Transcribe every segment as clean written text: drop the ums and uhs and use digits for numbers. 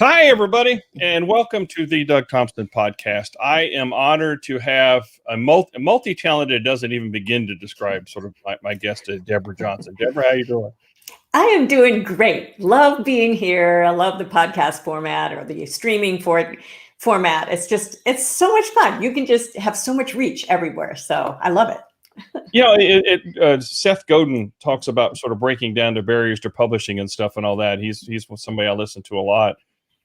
Hi, everybody, and welcome to the Doug Thompson podcast. I am honored to have a multi-talented, doesn't even begin to describe sort of my guest, Deborah Johnson. Deborah, how you doing? I am doing great. Love being here. I love the podcast format or the streaming format. It's so much fun. You can just have so much reach everywhere. So I love it. Seth Godin talks about sort of breaking down the barriers to publishing and stuff and all that. He's somebody I listen to a lot.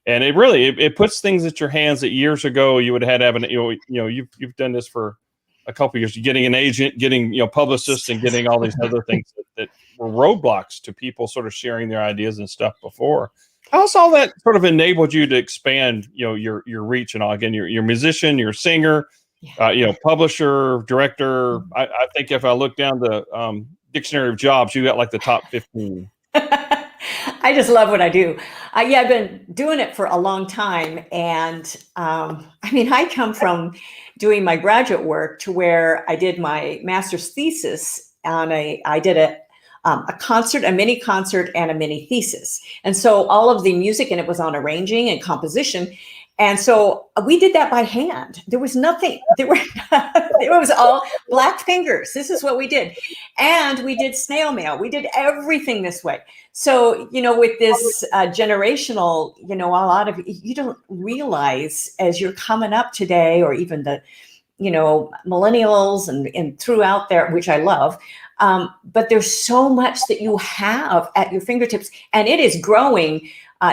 And it puts things at your hands that years ago you would have had to have you've done this for a couple of years, getting an agent, getting publicists, and getting all these other things that were roadblocks to people sort of sharing their ideas and stuff before. How's all that sort of enabled you to expand your reach and all? Again, you're a musician, you're a singer, publisher, director. I think if I look down the dictionary of jobs, you got like the top 15. I just love what I do. I've been doing it for a long time. And I come from doing my graduate work to where I did my master's thesis I did a concert, a mini concert, and a mini thesis. And so all of the music, and it was on arranging and composition. And so we did that by hand. There was nothing. It was all black fingers. This is what we did. And we did snail mail. We did everything this way. So, with this generational, a lot of you don't realize as you're coming up today, or even the, millennials and throughout there, which I love. But there's so much that you have at your fingertips, and it is growing.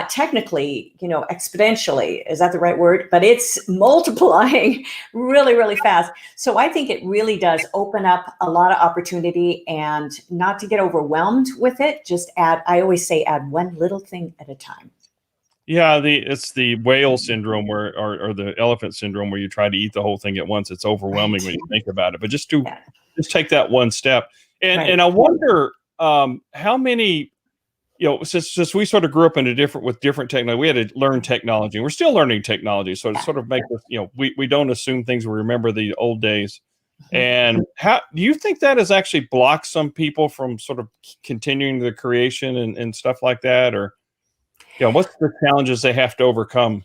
Technically, exponentially, is that the right word? But it's multiplying really, really fast. So I think it really does open up a lot of opportunity, and not to get overwhelmed with it. Just I always say, add one little thing at a time. Yeah, it's the whale syndrome or the elephant syndrome where you try to eat the whole thing at once. It's overwhelming when you think about it. But just take that one step. And I wonder how many. Since we sort of grew up with different technology, we had to learn technology. We're still learning technology. So to sort of make us, we don't assume things. We remember the old days. And how do you think that has actually blocked some people from sort of continuing the creation and stuff like that? Or, what's the challenges they have to overcome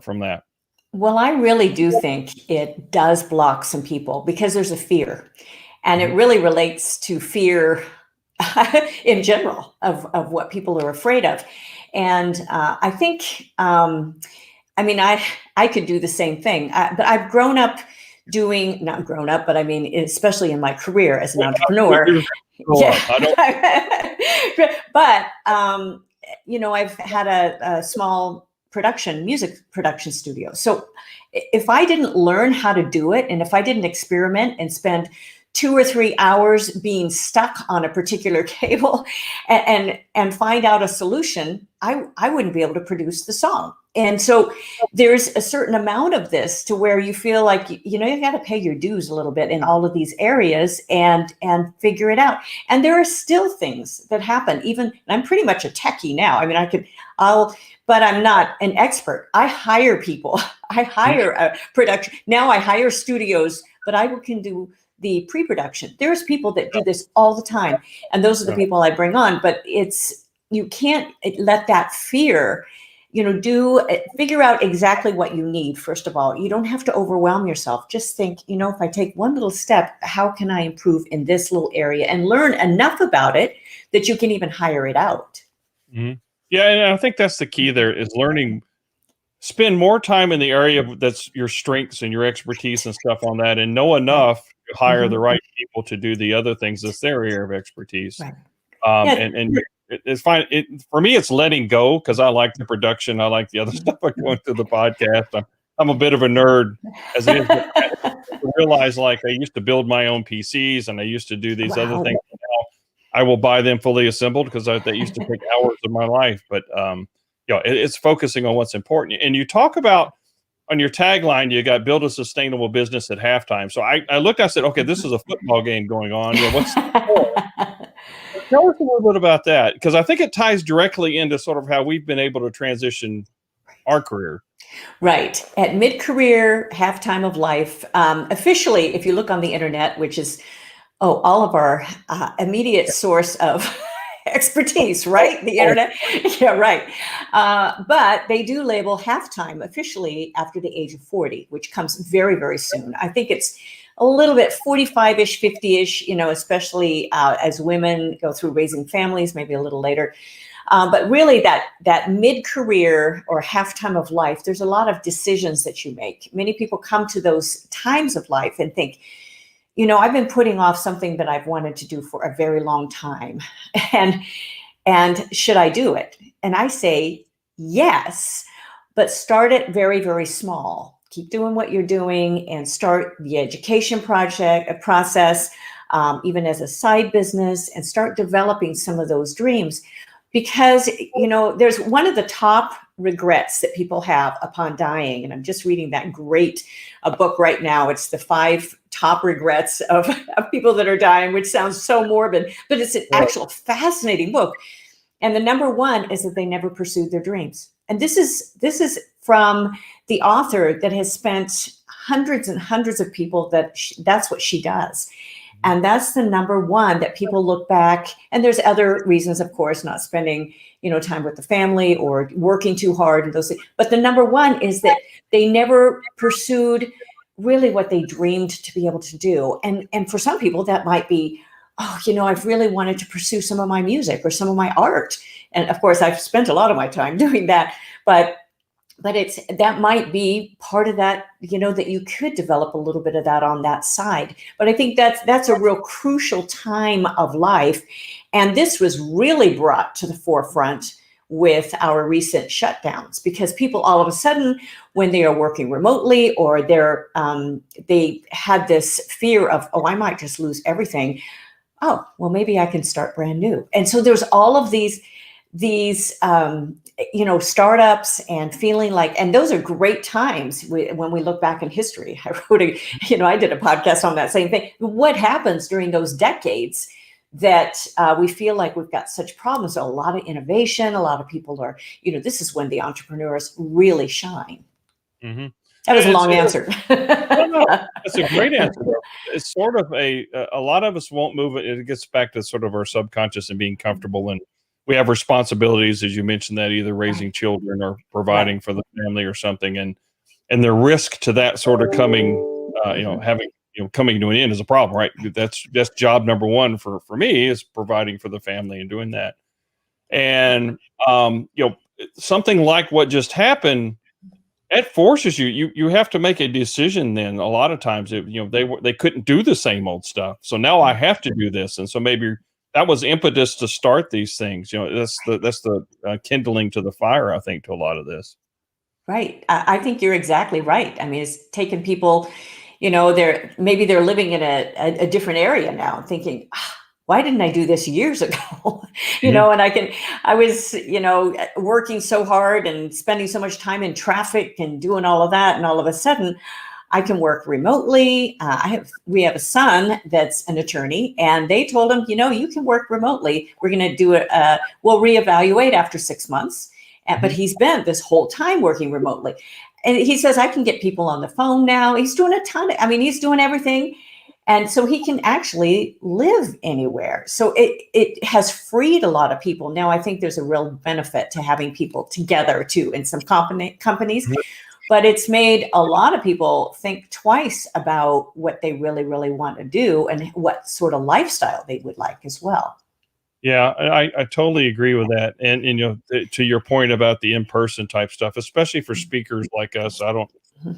from that? Well, I really do think it does block some people because there's a fear, and it really relates to fear in general of what people are afraid of. And I think, I could do the same thing, but I've grown up not grown up, but especially in my career as an entrepreneur. But, I've had a small music production studio. So if I didn't learn how to do it, and if I didn't experiment and spend 2 or 3 hours being stuck on a particular cable and find out a solution, I wouldn't be able to produce the song. And so there's a certain amount of this to where you feel like, you got to pay your dues a little bit in all of these areas and figure it out. And there are still things that happen. Even, I'm pretty much a techie now. But I'm not an expert. I hire people. I hire a production. Now I hire studios, but I can do the pre-production. There's people that do this all the time, and those are the people I bring on. But you can't let that fear, figure out exactly what you need. First of all, you don't have to overwhelm yourself. Just think, if I take one little step, how can I improve in this little area, and learn enough about it that you can even hire it out. Mm-hmm. Yeah, and I think that's the key there is learning. Spend more time in the area that's your strengths and your expertise and stuff on that, and know enough to hire the right people to do the other things that's their area of expertise. Right. And it's fine. For me, it's letting go, because I like the production. I like the other stuff going through the podcast. I'm a bit of a nerd as it is. I realize, like, I used to build my own PCs, and I used to do these other things. Now I will buy them fully assembled, because that used to take hours of my life. But it's focusing on what's important. And you talk about, on your tagline, you got build a sustainable business at halftime. So I looked, I said, okay, this is a football game going on. What's the score? Tell us a little bit about that, because I think it ties directly into sort of how we've been able to transition our career. Right. At mid-career, halftime of life. Officially, if you look on the internet, which is all of our immediate source of expertise, right? The internet. Yeah, right. But they do label halftime officially after the age of 40, which comes very, very soon. I think it's a little bit 45-ish, 50-ish, especially as women go through raising families, maybe a little later. But really that mid-career or halftime of life, there's a lot of decisions that you make. Many people come to those times of life and think, I've been putting off something that I've wanted to do for a very long time. And should I do it? And I say, yes, but start it very, very small. Keep doing what you're doing and start the education process, even as a side business, and start developing some of those dreams. Because, there's one of the top regrets that people have upon dying. And I'm just reading that great book right now. It's the 5 top regrets of people that are dying, which sounds so morbid, but it's an actual fascinating book. And the number 1 is that they never pursued their dreams. And this is from the author that has spent hundreds and hundreds of people that's what she does. And that's the number 1 that people look back. And there's other reasons, of course, not spending, time with the family or working too hard and those things. But the number 1 is that they never pursued really what they dreamed to be able to do. And for some people, that might be, I've really wanted to pursue some of my music or some of my art. And of course, I've spent a lot of my time doing that. But that might be part of that, that you could develop a little bit of that on that side. But I think that's a real crucial time of life. And this was really brought to the forefront with our recent shutdowns, because people all of a sudden, when they are working remotely or they had this fear of, I might just lose everything. Oh, well, maybe I can start brand new. And so there's all of these startups and feeling like, and those are great times when we look back in history. I did a podcast on that same thing. What happens during those decades that we feel like we've got such problems? A lot of innovation, a lot of people are, this is when the entrepreneurs really shine. Mm-hmm. That was a long answer. No, that's a great answer. It's sort of a lot of us won't move it. It gets back to sort of our subconscious and being comfortable, and we have responsibilities, as you mentioned, that either raising children or providing for the family or something, and the risk to that sort of coming, coming to an end is a problem, right? That's job number 1 for me, is providing for the family and doing that. And something like what just happened, it forces you have to make a decision. Then a lot of times, they couldn't do the same old stuff, so now I have to do this, and so maybe that was impetus to start these things. That's the kindling to the fire, I think, to a lot of this. Right. I think you're exactly right. I mean, it's taken people, they're living in a different area now, thinking, why didn't I do this years ago? And I was, working so hard and spending so much time in traffic and doing all of that. And all of a sudden I can work remotely. We have a son that's an attorney, and they told him, you can work remotely. We're going to do it. We'll reevaluate after 6 months. But he's been this whole time working remotely. And he says, I can get people on the phone now. He's doing he's doing everything. And so he can actually live anywhere. So it has freed a lot of people. Now, I think there's a real benefit to having people together too in some companies. But it's made a lot of people think twice about what they really, really want to do and what sort of lifestyle they would like as well. Yeah, I totally agree with that. And to your point about the in-person type stuff, especially for speakers like us, I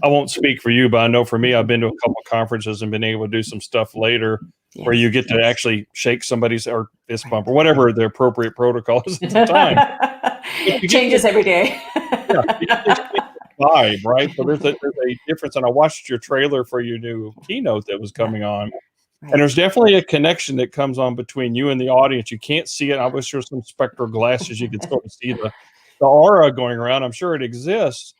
won't speak for you, but I know for me, I've been to a couple of conferences and been able to do some stuff later where you get to actually shake somebody's or fist bump or whatever the appropriate protocol is at the time. It changes every day. Vibe, right? So there's a difference. And I watched your trailer for your new keynote that was coming on. Right. And there's definitely a connection that comes on between you and the audience. You can't see it. I wish there was some spectral glasses you could sort of see the aura going around. I'm sure it exists.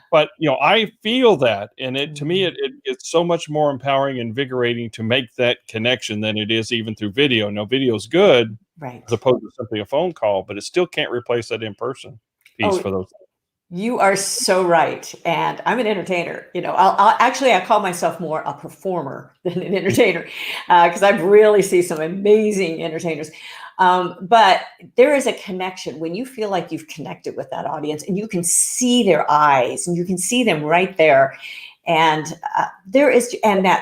But I feel that, and to me, it's so much more empowering, invigorating to make that connection than it is even through video. Now, video is good, right, as opposed to simply a phone call, but it still can't replace that in-person piece for those things. You are so right. And I'm an entertainer. I call myself more a performer than an entertainer, because I really see some amazing entertainers. But there is a connection when you feel like you've connected with that audience and you can see their eyes and you can see them right there. And that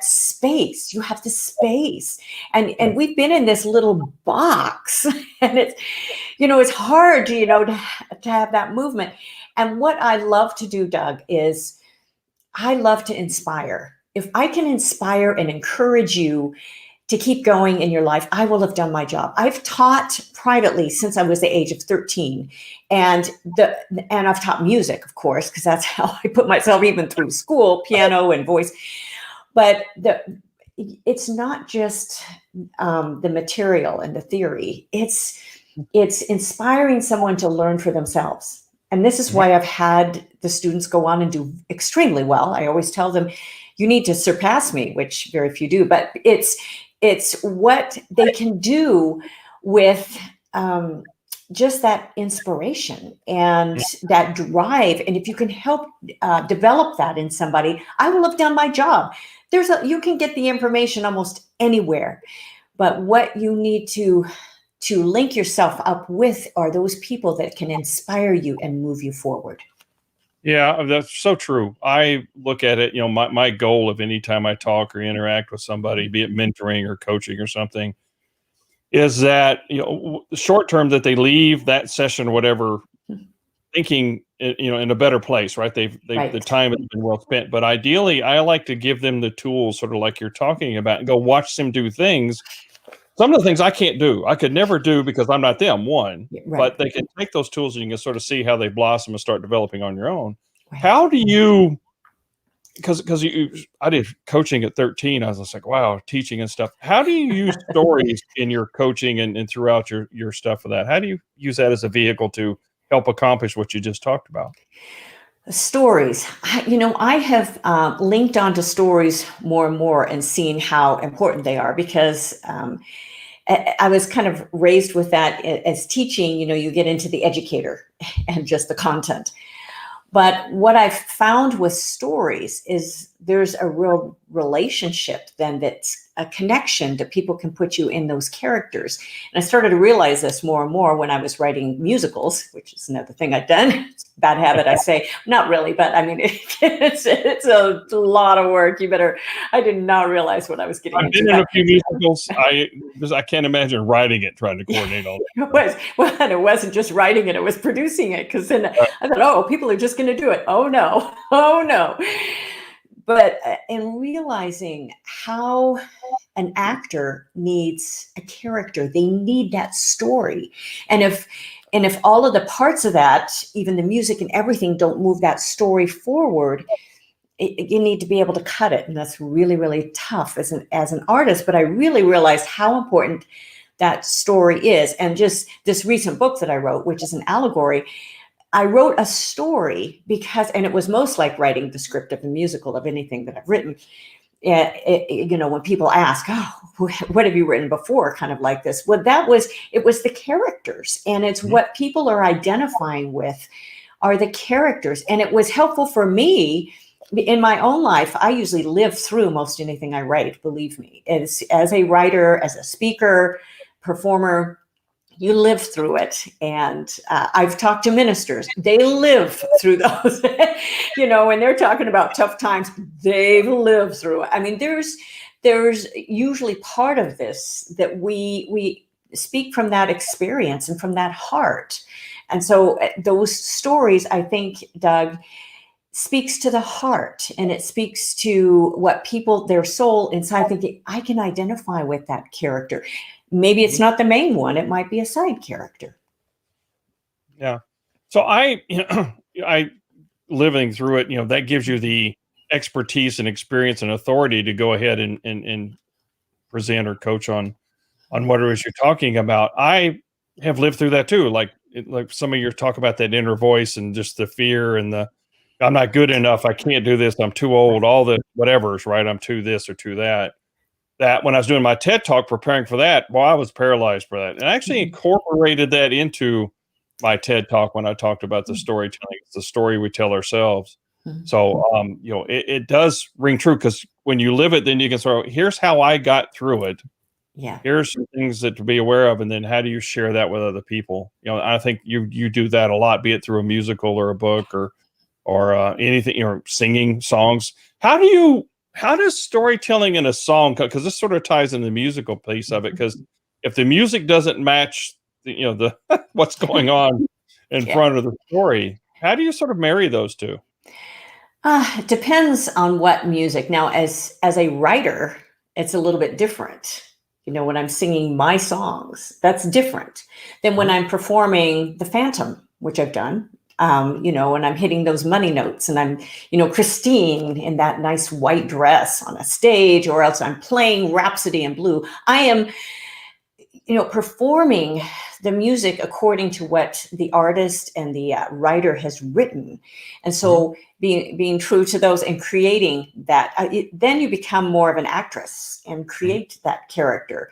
space, you have the space, and we've been in this little box, and it's hard to have that movement. And what I love to do, Doug, is I love to inspire. If I can inspire and encourage you to keep going in your life, I will have done my job. I've taught privately since I was the age of 13. And I've taught music, of course, because that's how I put myself even through school, piano and voice. But it's not just the material and the theory. It's inspiring someone to learn for themselves. And this is why I've had the students go on and do extremely well. I always tell them, you need to surpass me, which very few do, but it's what they can do with just that inspiration and that drive. And if you can help develop that in somebody, I will have done my job. You can get the information almost anywhere, but what you need to link yourself up with are those people that can inspire you and move you forward. Yeah, that's so true. I look at it, my goal of any time I talk or interact with somebody, be it mentoring or coaching or something, is that, short term, that they leave that session or whatever thinking, in a better place, right? Right. The time has been well spent. But ideally, I like to give them the tools, sort of like you're talking about, and go watch them do things. Some of the things I can't do, I could never do because I'm not them, one, Right. but they can take those tools and you can sort of see how they blossom and start developing on your own. Right. How do you, because I did coaching at 13, I was just like, wow, teaching and stuff. How do you use stories in your coaching and throughout your stuff for that? How do you use that as a vehicle to help accomplish what you just talked about? Stories. I have linked onto stories more and more and seen how important they are, because I was kind of raised with that as teaching. You get into the educator and just the content. But what I've found with stories is there's a real relationship then, that's a connection that people can put you in those characters. And I started to realize this more and more when I was writing musicals, which is another thing I've done. It's a bad habit, I say. Not really, but I mean, it's a lot of work. I did not realize what I was getting into. I've been in a few musicals. I can't imagine writing it, trying to coordinate all that. And it wasn't just writing it, it was producing it. Because then I thought, oh, people are just going to do it. Oh, no. Oh, no. But in realizing how an actor needs a character, they need that story. And if all of the parts of that, even the music and everything, don't move that story forward, you need to be able to cut it. And that's really, really tough as an artist. But I really realized how important that story is. And just this recent book that I wrote, which is an allegory, I wrote a story and it was most like writing the script of a musical, of anything that I've written. When people ask, oh, what have you written before? Kind of like this. Well, it was the characters, and it's what people are identifying with are the characters. And it was helpful for me in my own life. I usually live through most anything I write, believe me. As a writer, as a speaker, performer, you live through it. And I've talked to ministers. They live through those, when they're talking about tough times, they've lived through it. I mean, there's usually part of this that we speak from that experience and from that heart. And so those stories, I think, Doug, speaks to the heart, and it speaks to what people, their soul inside, thinking, I can identify with that character. Maybe it's not the main one. It might be a side character. Yeah. So I living through it, that gives you the expertise and experience and authority to go ahead and present or coach on what it is you're talking about. I have lived through that too. Like some of your talk about that inner voice and just the fear and I'm not good enough. I can't do this. I'm too old. All the whatever's right. I'm too this or too that. That when I was doing my TED talk, preparing for that, I was paralyzed for that. And I actually incorporated that into my TED talk when I talked about the storytelling. It's the story we tell ourselves. Mhm. So, it does ring true, because when you live it, then you can sort of, here's how I got through it. Yeah. Here's some things that to be aware of, and then how do you share that with other people? I think you do that a lot, be it through a musical or a book or anything, singing songs. How does storytelling in a song, because this sort of ties in the musical piece of it, because if the music doesn't match the what's going on in Yeah. front of the story, how do you sort of marry those two? It depends on what music. Now, as a writer, it's a little bit different. When I'm singing my songs, that's different than when I'm performing the Phantom, which I've done. And I'm hitting those money notes, and I'm, Christine in that nice white dress on a stage, or else I'm playing Rhapsody in Blue. I am, performing the music according to what the artist and the writer has written. And so being true to those and creating that, then you become more of an actress and create that character.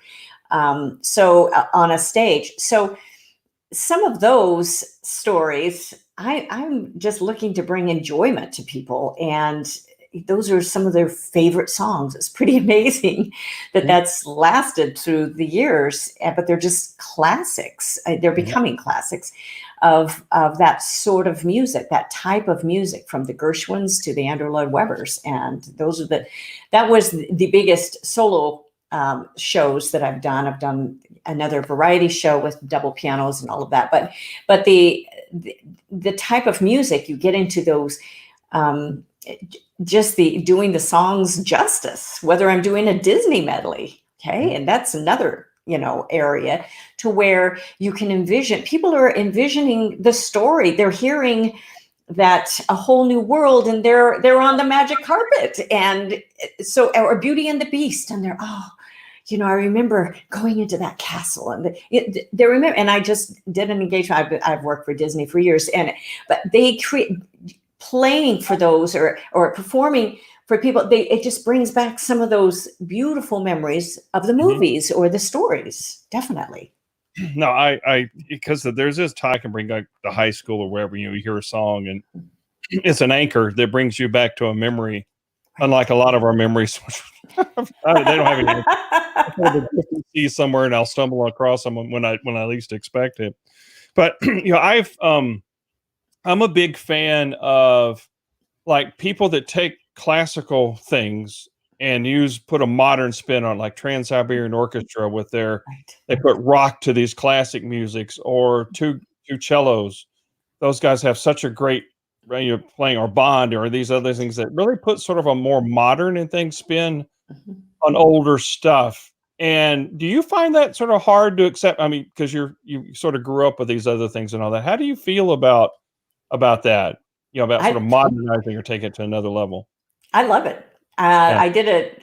So on a stage. So some of those stories, I'm just looking to bring enjoyment to people, and those are some of their favorite songs. It's pretty amazing that that's lasted through the years, but they're just classics. They're becoming classics of that sort of music, that type of music, from the Gershwins to the Andrew Lloyd Webbers, and that was the biggest solo shows that I've done. I've done another variety show with double pianos and all of that. But the type of music, you get into those, just doing the songs justice, whether I'm doing a Disney medley. Okay. And that's another, area to where you can envision, people are envisioning the story. They're hearing that a whole new world, and they're on the magic carpet. And so, or Beauty and the Beast, and they're, I remember going into that castle, and they remember. And I just did an engagement. I've worked for Disney for years, but they create playing for those or performing for people. It just brings back some of those beautiful memories of the movies or the stories. Definitely. No, I because there's this time I can bring back the high school or wherever, you hear a song, and it's an anchor that brings you back to a memory. Unlike a lot of our memories, they don't have any. See somewhere, and I'll stumble across them when I least expect it. But I'm a big fan of, like, people that take classical things and put a modern spin on, like Trans-Siberian Orchestra with they put rock to these classic musics, or two cellos. Those guys have such a great, playing, or Bond, or these other things that really put sort of a more modern and things spin on older stuff. And do you find that sort of hard to accept? I mean, because you sort of grew up with these other things and all that. How do you feel about that? About sort of modernizing or taking it to another level. I love it. I did it.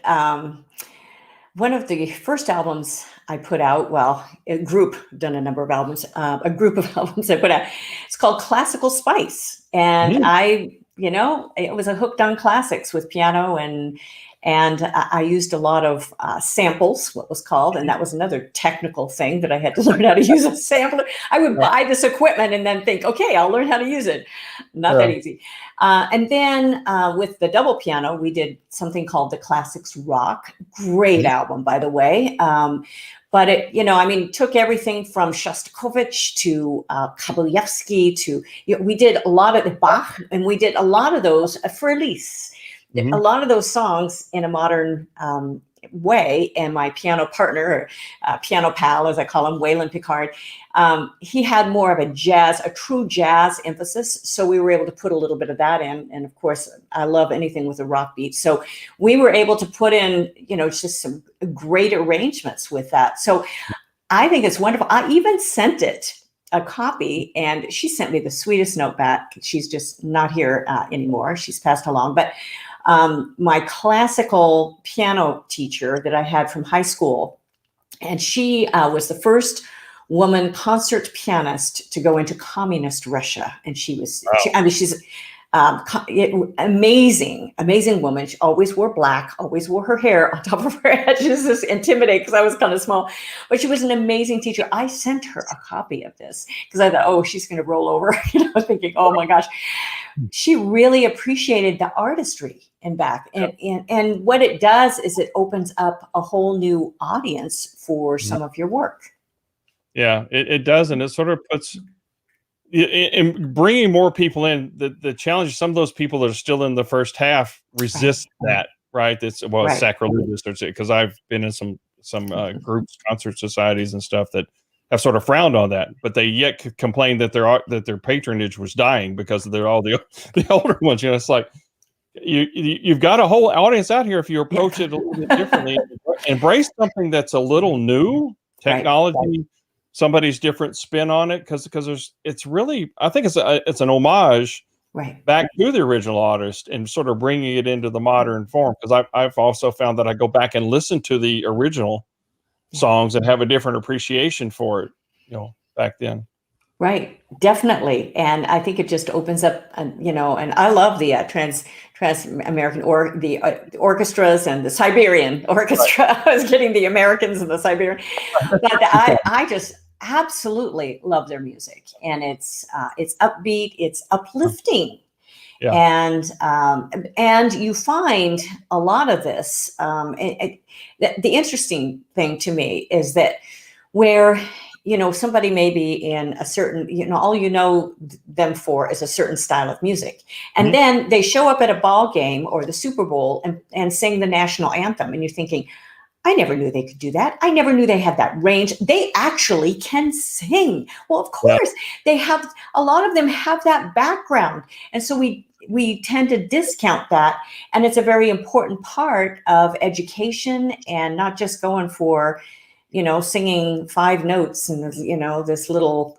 One of the first albums I put out, done a number of albums, a group of albums I put out. It's called Classical Spice. And it was a hooked on classics with piano, and I used a lot of samples, what was called, and that was another technical thing that I had to learn how to use a sampler. I would buy this equipment and then think, okay, I'll learn how to use it. Not that easy. And then with the double piano, we did something called the Classics Rock. Great album, by the way. But it, took everything from Shostakovich to Kabalevsky to, we did a lot of Bach, and we did a lot of those for Elise. A lot of those songs in a modern way. And my piano partner, or piano pal, as I call him, Waylon Picard, he had more of a true jazz emphasis. So we were able to put a little bit of that in. And of course, I love anything with a rock beat. So we were able to put in, just some great arrangements with that. So I think it's wonderful. I even sent it a copy, and she sent me the sweetest note back. She's just not here anymore. She's passed along. But my classical piano teacher that I had from high school, and she was the first woman concert pianist to go into communist Russia. And she was, she's Amazing woman. She always wore black, always wore her hair on top of her head. She was just intimidating because I was kind of small, but she was an amazing teacher. I sent her a copy of this because I thought, oh, she's going to roll over, thinking, oh my gosh. She really appreciated the artistry in back. And what it does is it opens up a whole new audience for some of your work. Yeah, it does. And it sort of puts, in bringing more people in, the challenge, some of those people that are still in the first half resist that, right? It's sacrilegious, because I've been in some groups, concert societies and stuff that have sort of frowned on that, but they yet complain that their patronage was dying because they're all the older ones. It's like, you've got a whole audience out here if you approach it a little bit differently. Embrace something that's a little new, technology, somebody's different spin on it, because it's really, I think it's an homage back to the original artist and sort of bringing it into the modern form. Because I've also found that I go back and listen to the original songs and have a different appreciation for it, back then. Right, definitely. And I think it just opens up, and I love the trans-American the orchestras and the Siberian orchestra. Right. I was getting the Americans and the Siberian, but I just absolutely love their music, and it's upbeat, it's uplifting. Yeah. And you find a lot of this. The interesting thing to me is that where somebody may be in a certain, all them for is a certain style of music. And then they show up at a ball game or the Super Bowl and sing the national anthem. And you're thinking, I never knew they could do that. I never knew they had that range. They actually can sing. Well, of course, a lot of them have that background. And so we tend to discount that. And it's a very important part of education, and not just going for, singing 5 notes and, this little,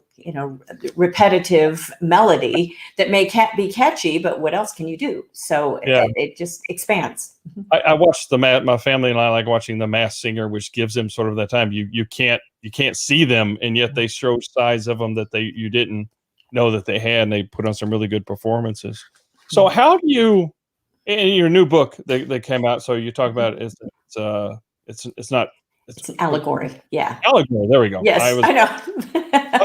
repetitive melody that may be catchy, but what else can you do? So it just expands. I watched my family and I like watching The Masked Singer, which gives them sort of that time. You can't see them, and yet they show sides of them that you didn't know that they had, and they put on some really good performances. So how do you, in your new book that came out, so you talk about it's an allegory. Yeah. Allegory. There we go. Yes, I know.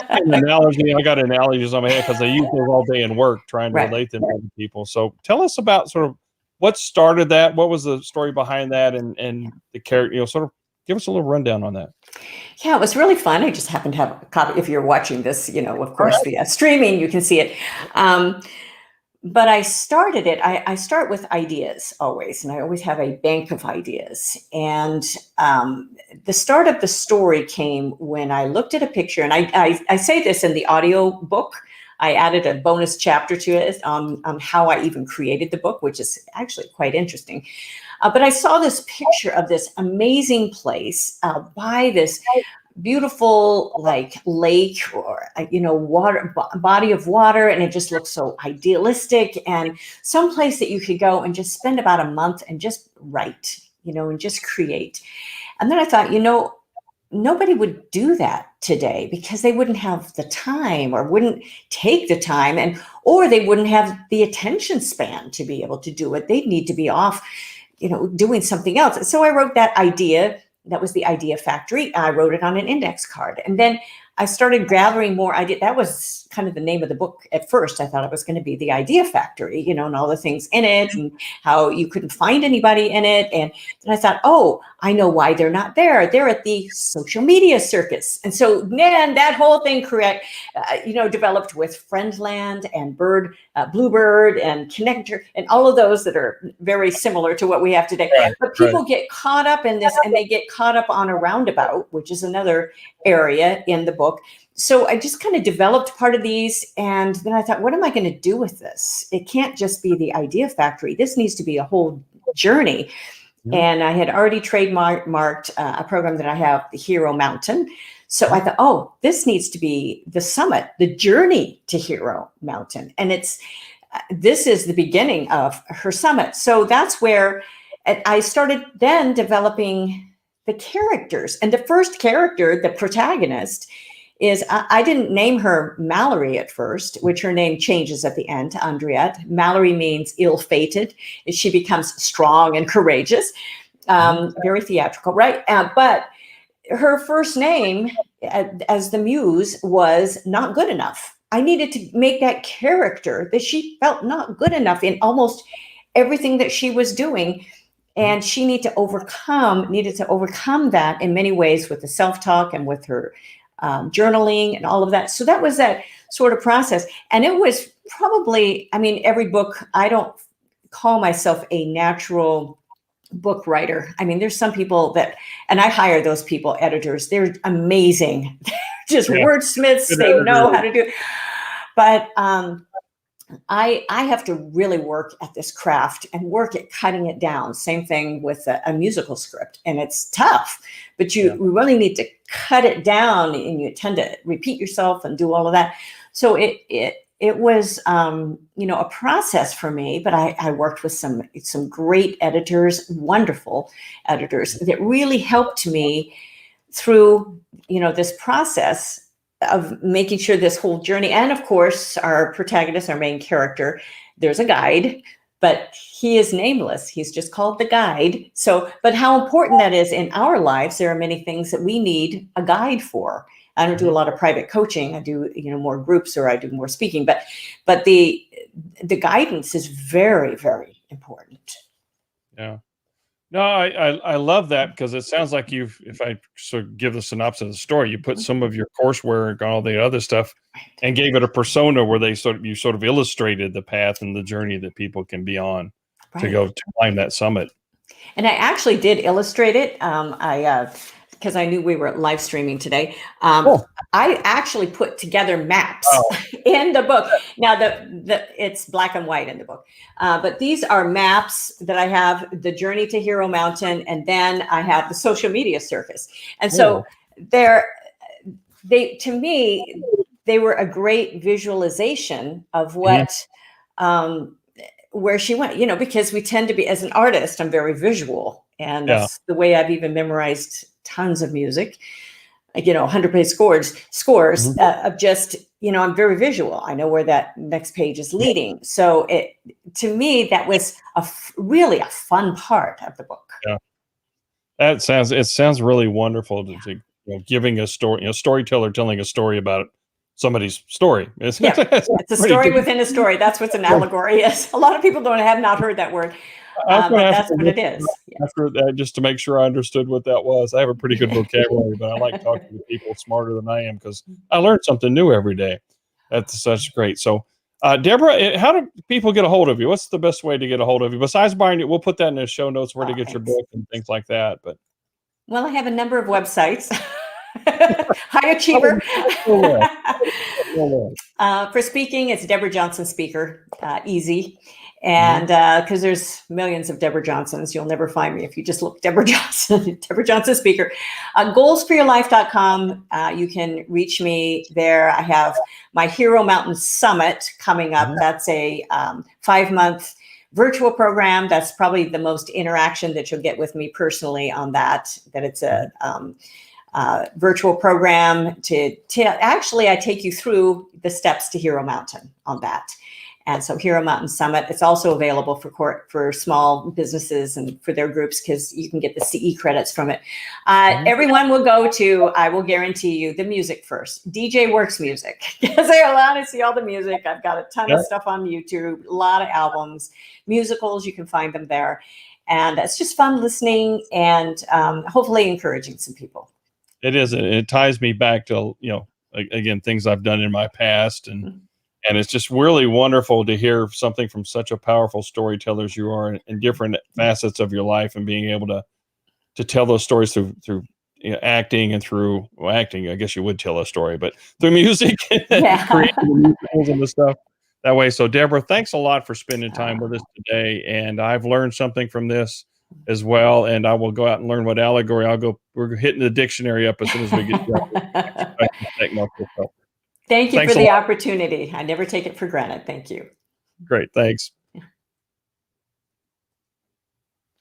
An analogy. I got analogies on my head because I use those all day in work trying to relate them to other people. So tell us about sort of what started that. What was the story behind that, and the character? Sort of give us a little rundown on that. Yeah, it was really fun. I just happened to have a copy. If you're watching this, of course, via streaming, you can see it. But I started it. I start with ideas always, and I always have a bank of ideas. And the start of the story came when I looked at a picture, and I say this in the audio book. I added a bonus chapter to it on how I even created the book, which is actually quite interesting. But I saw this picture of this amazing place by this beautiful lake or water, body of water, and it just looks so idealistic, and some place that you could go and just spend about a month and just write, and just create. And then I thought, nobody would do that today because they wouldn't have the time, or wouldn't take the time, or they wouldn't have the attention span to be able to do it. They'd need to be off, doing something else. So I wrote that idea. That was the idea factory. I wrote it on an index card. And then I started gathering more ideas. That was kind of the name of the book at first. I thought it was going to be the idea factory, and all the things in it, and how you couldn't find anybody in it. And then I thought, oh, I know why they're not there. They're at the social media circus. And so then that whole thing developed with Friendland and Bluebird and Connector and all of those that are very similar to what we have today. But people get caught up in this, and they get caught up on a roundabout, which is another area in the book. So I just kind of developed part of these, and then I thought, what am I going to do with this? It can't just be the idea factory. This needs to be a whole journey. Mm-hmm. And I had already trademarked a program that I have, the Hero Mountain. So I thought, oh, this needs to be the summit, the journey to Hero Mountain. And this is the beginning of her summit. So that's where I started then developing the characters. And the first character, the protagonist, is I didn't name her Mallory at first, which her name changes at the end to Andriette. Mallory means ill-fated. She becomes strong and courageous, very theatrical, right? But her first name as the muse was not good enough. I needed to make that character that she felt not good enough in almost everything that she was doing. And she needed to overcome that in many ways with the self-talk and with her journaling and all of that. So that was that sort of process. And it was probably, I mean, every book, I don't call myself a natural book writer. I mean, there's some people that, and I hire those people, editors, they're amazing. They're just wordsmiths. They know how to do it. But I have to really work at this craft and work at cutting it down. Same thing with a musical script, and it's tough, but you really need to cut it down, and you tend to repeat yourself and do all of that. So it was, a process for me, but I worked with some great editors, wonderful editors that really helped me through, this process of making sure this whole journey. And of course, our protagonist, our main character, there's a guide, but he is nameless. He's just called the guide. So, but how important that is in our lives, there are many things that we need a guide for. I don't do a lot of private coaching. I do, more groups, or I do more speaking, but the guidance is very, very important. Yeah. No, I love that, because it sounds like if I sort of give the synopsis of the story, you put some of your courseware and all the other stuff and gave it a persona where you sort of illustrated the path and the journey that people can be on to climb that summit. And I actually did illustrate it. Because I knew we were live streaming today. I actually put together maps in the book. Now it's black and white in the book, but these are maps that I have: the journey to Hero Mountain, and then I have the social media circus. And so to me, they were a great visualization of what, where she went. Because we tend to be, as an artist, I'm very visual, and that's the way I've even memorized tons of music, 100-page scores of just, I'm very visual. I know where that next page is leading. So to me, that was really a fun part of the book. Yeah. It sounds really wonderful to giving a story, a storyteller telling a story about somebody's story. It's a story within a story. That's what an allegory is. A lot of people have not heard that word. But that's what it is. After that, just to make sure I understood what that was. I have a pretty good vocabulary, but I like talking to people smarter than I am, because I learn something new every day. That's such great. So, Deborah, how do people get a hold of you? What's the best way to get a hold of you? Besides buying it, we'll put that in the show notes where to get your book and things like that. But I have a number of websites. High achiever. For speaking, it's Deborah Johnson Speaker. Easy. And because there's millions of Deborah Johnsons, you'll never find me if you just look Deborah Johnson, Deborah Johnson Speaker. Goalsforyourlife.com. You can reach me there. I have my Hero Mountain Summit coming up. That's a 5-month virtual program. That's probably the most interaction that you'll get with me personally on that. That it's a virtual program actually, I take you through the steps to Hero Mountain on that. And so Hero Mountain Summit, it's also available for small businesses and for their groups, because you can get the CE credits from it. Everyone will go to, I will guarantee you, the music first. DJ Works Music, because they're allowed to see all the music. I've got a ton of stuff on YouTube, a lot of albums, musicals, you can find them there. And it's just fun listening and hopefully encouraging some people. It is. It ties me back to, again, things I've done in my past. And it's just really wonderful to hear something from such a powerful storyteller as you are in different facets of your life, and being able to tell those stories through acting and through acting. I guess you would tell a story, but through music and creating the musicals and the stuff that way. So, Deborah, thanks a lot for spending time with us today. And I've learned something from this as well. And I will go out and learn what allegory. We're hitting the dictionary up as soon as we get done. Thank you for the opportunity. I never take it for granted. Thank you. Great. Thanks.